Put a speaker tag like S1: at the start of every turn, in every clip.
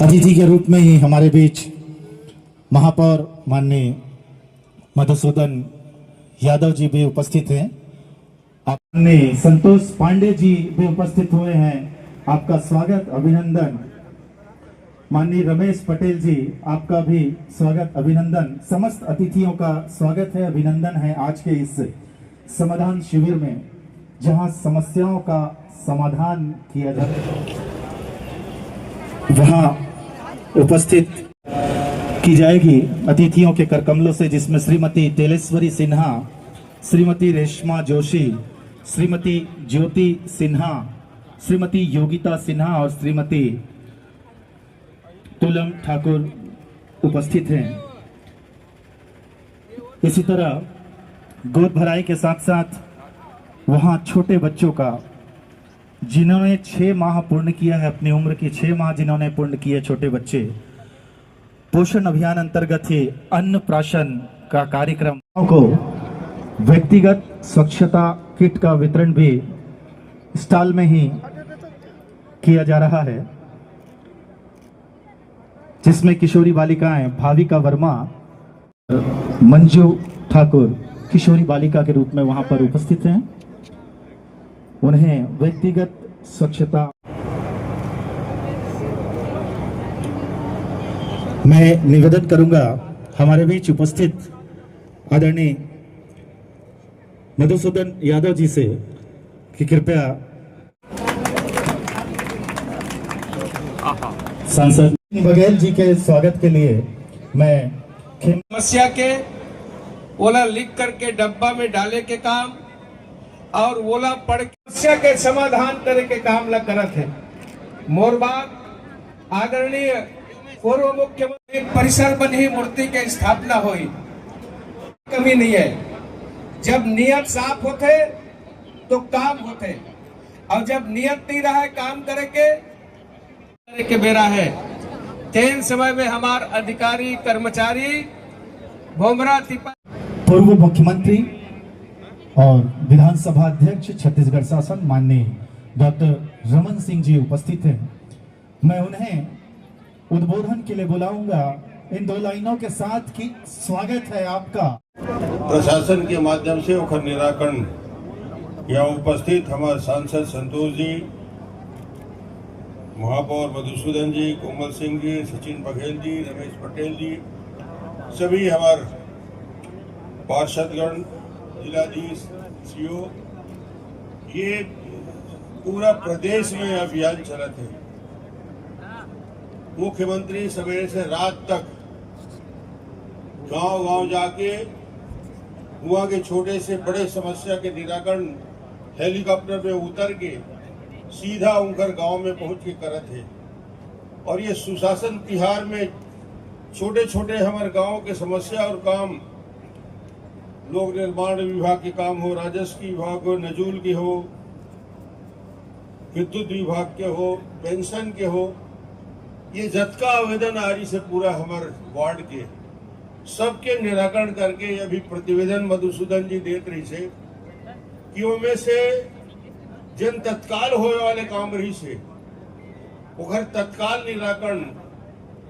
S1: अतिथि के रूप में ही हमारे बीच महापौर माननीय मधुसूदन यादव जी भी उपस्थित हैं। आपने संतोष पांडे जी भी उपस्थित हुए हैं। आपका स्वागत अभिनंदन। माननीय रमेश पटेल जी, आपका भी स्वागत अभिनंदन। समस्त अतिथियों का स्वागत है, अभिनंदन है आज के इस समाधान शिविर में, जहां समस्याओं का समाधान किया जाता है। वहां उपस्थित की जाएगी अतिथियों के करकमलों से, जिसमें श्रीमती तेलेश्वरी सिन्हा, श्रीमती रेशमा जोशी, श्रीमती ज्योति सिन्हा, श्रीमती योगिता सिन्हा और श्रीमती तुलम ठाकुर उपस्थित हैं। इसी तरह गोद भराई के साथ साथ वहां छोटे बच्चों का, जिन्होंने 6 माह पूर्ण किया है, अपनी उम्र की 6 माह जिन्होंने पूर्ण किए छोटे बच्चे, पोषण अभियान अंतर्गत ही अन्न प्राशन का कार्यक्रम को व्यक्तिगत स्वच्छता किट का वितरण भी स्टॉल में ही किया जा रहा है, जिसमें किशोरी बालिकाएं भाविका वर्मा, मंजू ठाकुर किशोरी बालिका के रूप में वहां पर उपस्थित हैं। उन्हें व्यक्तिगत स्वच्छता मैं निवेदन करूंगा हमारे बीच उपस्थित आदरणीय मधुसूदन यादव जी से कि कृपया सांसद बघेल जी के स्वागत के लिए मैं
S2: समस्या के ओला लिख करके डब्बा में डाले के काम और ओला पढ़ के समस्या के समाधान करे के काम ला करत है। मोर बात आदरणीय पूर्व मुख्यमंत्री परिसर में ही मूर्ति के स्थापना हुई, कमी नहीं है। जब नियत साफ होते तो काम होते, और जब नियत नहीं रहा काम करे के बेरा है। तेन समय में हमार अधिकारी कर्मचारी भोमरा
S1: पूर्व मुख्यमंत्री और विधानसभा अध्यक्ष छत्तीसगढ़ शासन माननीय डॉक्टर रमन सिंह जी उपस्थित हैं। मैं उन्हें उद्बोधन के लिए बुलाऊंगा। इन 2 लाइनों के साथ की स्वागत है आपका।
S3: प्रशासन के माध्यम से उखर निराकरण यहाँ उपस्थित हमारे सांसद संतोष जी, महापौर मधुसूदन जी, कोमल सिंह जी, सचिन बघेल जी, रमेश पटेल जी, सभी हमारे पार्षदगण, जिलाधीश, सीओ, ये पूरा प्रदेश में अभियान चलत है। मुख्यमंत्री सवेरे से रात तक गांव-गांव जाके हुआ के छोटे से बड़े समस्या के निराकरण हेलीकॉप्टर में उतर के सीधा उनकर गांव में पहुंच के करत है। और ये सुशासन तिहार में छोटे छोटे हमारे गांव के समस्या और काम, लोक निर्माण विभाग के काम हो, राजस्व विभाग हो, नजूल के हो, विद्युत विभाग के हो, पेंशन के हो, ये जतका आवेदन आरी से पूरा हमारे वार्ड के सबके निराकरण करके अभी प्रतिवेदन मधुसूदन जी देख रही से कि उनमें से जन तत्काल होने वाले काम रही से उधर तत्काल निराकरण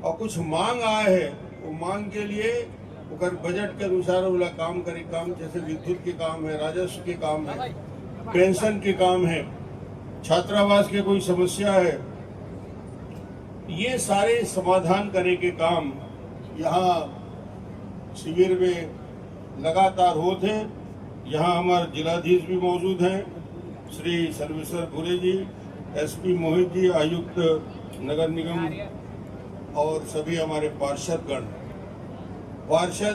S3: और कुछ मांग आए है, वो मांग के लिए उधर बजट के अनुसार वाला काम करे। काम जैसे विद्युत के काम है, राजस्व के काम है, पेंशन के काम है, छात्रावास के कोई समस्या है, ये सारे समाधान करे के काम यहाँ शिविर में लगातार होते हैं। यहाँ हमारे जिलाधीश भी मौजूद हैं, श्री सर्वेश्वर भूरे जी, एसपी मोहित जी, आयुक्त नगर निगम और सभी हमारे पार्षद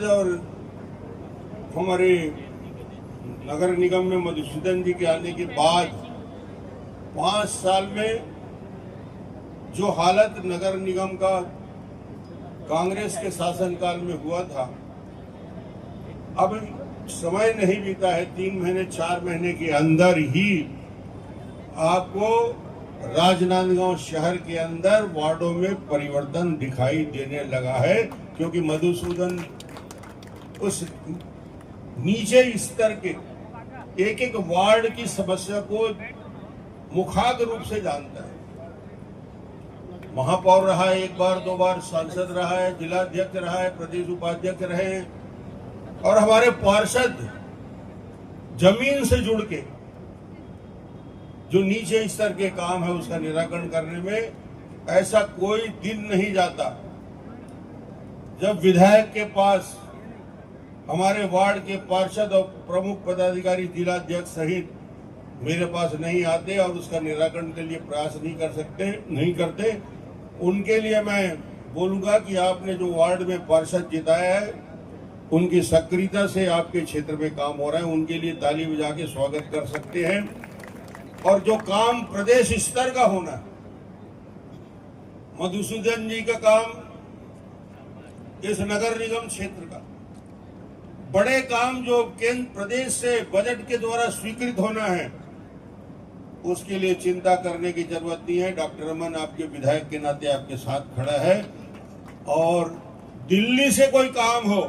S3: और हमारे नगर निगम में मधुसूदन जी के आने के बाद 5 साल में जो हालत नगर निगम का कांग्रेस के शासनकाल में हुआ था, अब समय नहीं बीता है, 3 महीने 4 महीने के अंदर ही आपको राजनांदगांव शहर के अंदर वार्डों में परिवर्तन दिखाई देने लगा है, क्योंकि मधुसूदन उस नीचे स्तर के एक एक वार्ड की समस्या को मुखाग्र रूप से जानता है। महापौर रहा है, एक बार दो बार सांसद रहा है, जिलाध्यक्ष रहा है, प्रदेश उपाध्यक्ष रहे हैं। और हमारे पार्षद जमीन से जुड़ के जो नीचे स्तर के काम है उसका निराकरण करने में ऐसा कोई दिन नहीं जाता जब विधायक के पास हमारे वार्ड के पार्षद और प्रमुख पदाधिकारी जिलाध्यक्ष सहित मेरे पास नहीं आते और उसका निराकरण के लिए प्रयास नहीं करते। उनके लिए मैं बोलूंगा कि आपने जो वार्ड में पार्षद जिताया है उनकी सक्रियता से आपके क्षेत्र में काम हो रहा है, उनके लिए ताली बजा के स्वागत कर सकते हैं। और जो काम प्रदेश स्तर का होना है, मधुसूदन जी का काम इस नगर निगम क्षेत्र का, बड़े काम जो केंद्र प्रदेश से बजट के द्वारा स्वीकृत होना है उसके लिए चिंता करने की जरूरत नहीं है। डॉक्टर रमन आपके विधायक के नाते आपके साथ खड़ा है। और दिल्ली से कोई काम हो,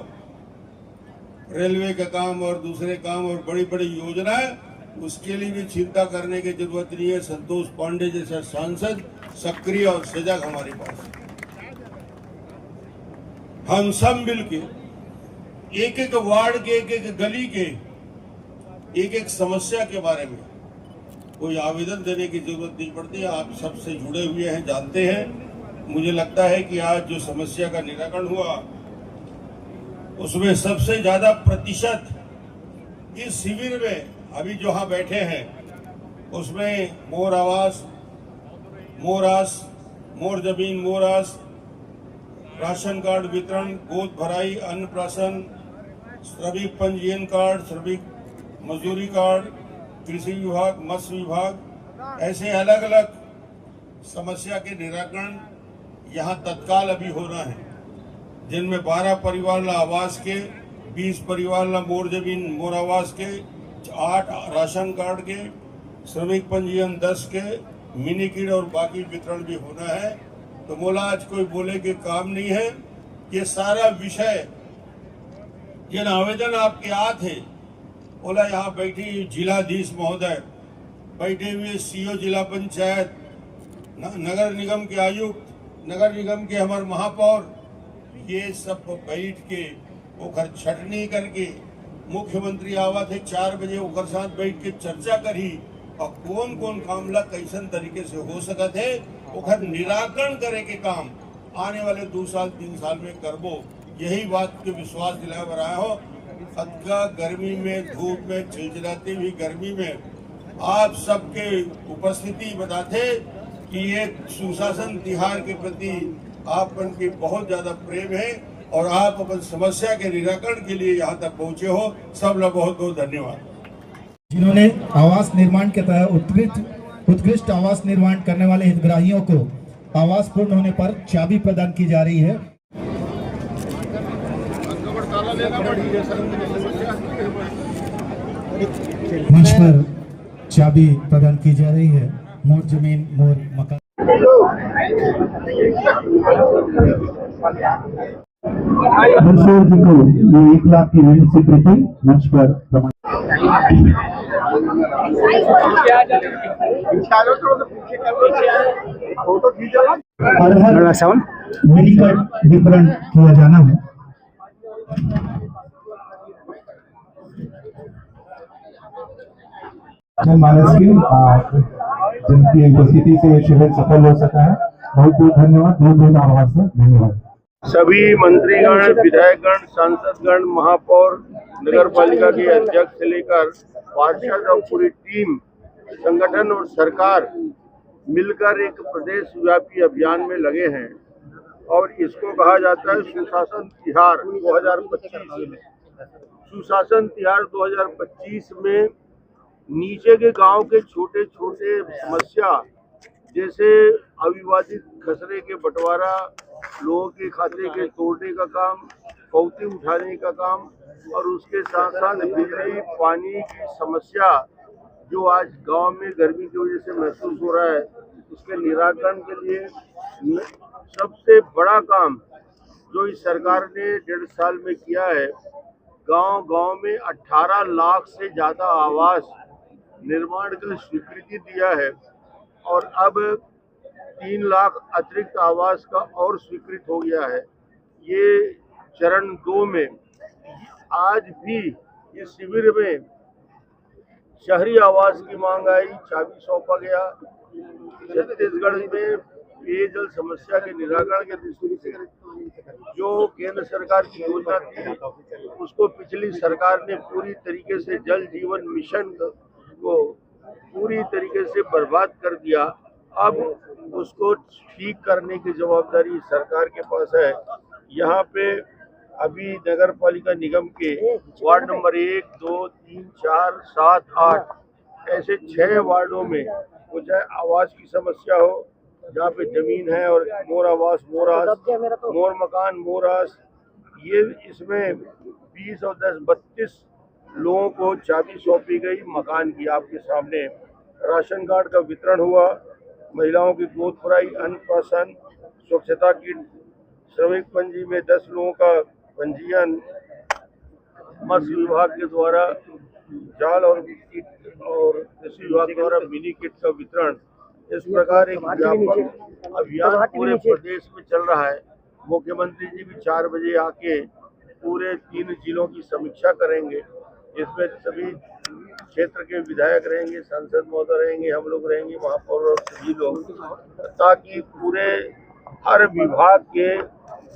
S3: रेलवे का काम और दूसरे काम और बड़ी बड़ी योजनाएं, उसके लिए भी चिंता करने की जरूरत नहीं है। संतोष पांडे जैसा सांसद सक्रिय और सजग हमारे पास, हम सब मिलके एक एक वार्ड के, एक एक गली के, एक एक समस्या के बारे में कोई आवेदन देने की जरूरत नहीं पड़ती। आप सबसे जुड़े हुए हैं, जानते हैं। मुझे लगता है कि आज जो समस्या का निराकरण हुआ उसमें सबसे ज्यादा प्रतिशत इस शिविर में अभी जो यहाँ बैठे हैं उसमें मोर आवास, मोर आस, मोर जमीन, मोर आस, राशन कार्ड वितरण, गोद भराई, अन्नप्राशन, श्रमिक पंजीयन कार्ड, श्रमिक मजदूरी कार्ड, कृषि विभाग, मत्स्य विभाग, ऐसे अलग अलग समस्या के निराकरण यहाँ तत्काल अभी होना है, जिनमें 12 परिवार ला आवास के, 20 परिवार ला मोर जमीन मोर आवास के, 8 राशन कार्ड के, श्रमिक पंजीयन 10 के, मिनी किट और बाकी वितरण भी होना है। तो बोला आज कोई बोले कि काम नहीं है, ये सारा विषय जिन आवेदन आपके आ थे, बोला यहाँ बैठी जिलाधीश महोदय, बैठे हुए सीओ जिला पंचायत, नगर निगम के आयुक्त, नगर निगम के हमारे महापौर, ये सब बैठ के ओकर छटनी करके मुख्यमंत्री आवा थे 4 बजे ओकर साथ बैठ के चर्चा करी और कौन कौन काम ला कैसन तरीके से हो सकत है ओकर निराकरण करे के काम आने वाले 2 साल 3 साल में करबो। यही बात के विश्वास दिला रहा हो। अतका गर्मी में, धूप में, चिलचिलाती हुई गर्मी में आप सबके उपस्थिति बताते कि ये सुशासन तिहार के प्रति आपन की बहुत ज्यादा प्रेम है और आप अपन समस्या के निराकरण के लिए यहाँ तक पहुँचे हो। सब लोग बहुत बहुत धन्यवाद।
S1: जिन्होंने आवास निर्माण के तहत उत्कृष्ट आवास निर्माण करने वाले हितग्राहियों को आवास पूर्ण होने पर चाबी प्रदान की जा रही है। मंच पर चाबी प्रदान की जा रही है। मोर जमीन मोर मकान। मंसूर जी को ये 1 लाख की ऋण स्वीकृति मंच पर प्रमाण। अरहर मिनीकट वितरण किया जाना है। जनमानस की जिनकी उपस्थिति से शिविर सफल हो सका है, बहुत बहुत धन्यवाद, बहुत बहुत आभार सर, धन्यवाद।
S3: सभी मंत्रीगण, विधायकगण, सांसदगण, महापौर, नगर पालिका के अध्यक्ष से लेकर पार्षद और पूरी टीम, संगठन और सरकार मिलकर एक प्रदेश व्यापी अभियान में लगे हैं और इसको कहा जाता है सुशासन तिहार 2025। सुशासन तिहार 2025 में नीचे के गांव के छोटे छोटे समस्या जैसे अविवादित खसरे के बंटवारा, लोगों के खाते के तोड़ने का काम, कौती उठाने का काम और उसके साथ साथ बिजली पानी की समस्या जो आज गांव में गर्मी की वजह से महसूस हो रहा है, उसके निराकरण के लिए सबसे बड़ा काम जो इस सरकार ने 1.5 साल में किया है, गांव-गांव में 18 लाख से ज़्यादा आवास निर्माण की स्वीकृति दिया है और अब 3 लाख अतिरिक्त आवास का और स्वीकृत हो गया है। ये चरण 2 में आज भी इस शिविर में शहरी आवास की मांग आई, चाबी सौंपा गया। छत्तीसगढ़ में पेयजल समस्या के निराकरण के दृष्टि से जो केंद्र सरकार की योजना थी उसको पिछली सरकार ने पूरी तरीके से जल जीवन मिशन को पूरी तरीके से बर्बाद कर दिया। अब उसको ठीक करने की जवाबदारी सरकार के पास है। यहाँ पे अभी नगर पालिका निगम के वार्ड नंबर 1, 2, 3, 4, 7, 8 ऐसे 6 वार्डों में वो चाहे आवास की समस्या हो, जहाँ पे जमीन है और मोर आवास, मोर मकान, मोरास, ये इसमें 20 और 10 32 लोगों को चाबी सौंपी गई मकान की। आपके सामने राशन कार्ड का वितरण हुआ, महिलाओं की गोद भराई, अन्नप्राशन, स्वच्छता किट, श्रमिक पंजी में 10 लोगों का पंजीयन, मत्स्य विभाग के द्वारा जाल और किट और कृषि विभाग द्वारा मिनी किट का वितरण। इस प्रकार एक व्यापक अभियान पूरे प्रदेश में चल रहा है। मुख्यमंत्री जी भी 4 बजे आके पूरे 3 जिलों की समीक्षा करेंगे। इसमें सभी क्षेत्र के विधायक रहेंगे, सांसद महोदय रहेंगे, हम लोग रहेंगे, महापौर और सभी लोग, ताकि पूरे हर विभाग के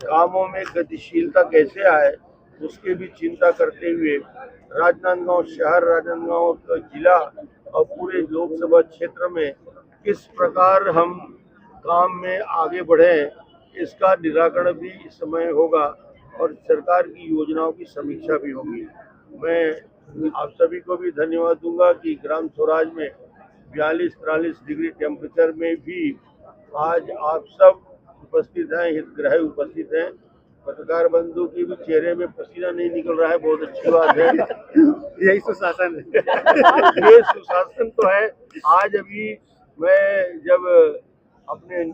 S3: कामों में गतिशीलता कैसे आए उसकी भी चिंता करते हुए राजनांदगांव शहर, राजनांदगांव का जिला और पूरे लोकसभा क्षेत्र में किस प्रकार हम काम में आगे बढ़े इसका निराकरण भी इस समय होगा और सरकार की योजनाओं की समीक्षा भी होगी। मैं आप सभी को भी धन्यवाद दूंगा कि ग्राम स्वराज में 42-43 डिग्री टेम्परेचर में भी आज आप सब उपस्थित हैं, हितग्राही उपस्थित हैं। पत्रकार बंधु की भी चेहरे में पसीना नहीं निकल रहा है, बहुत अच्छी बात है।
S4: यही सुशासन है।
S3: ये सुशासन तो है। आज अभी मैं जब अपने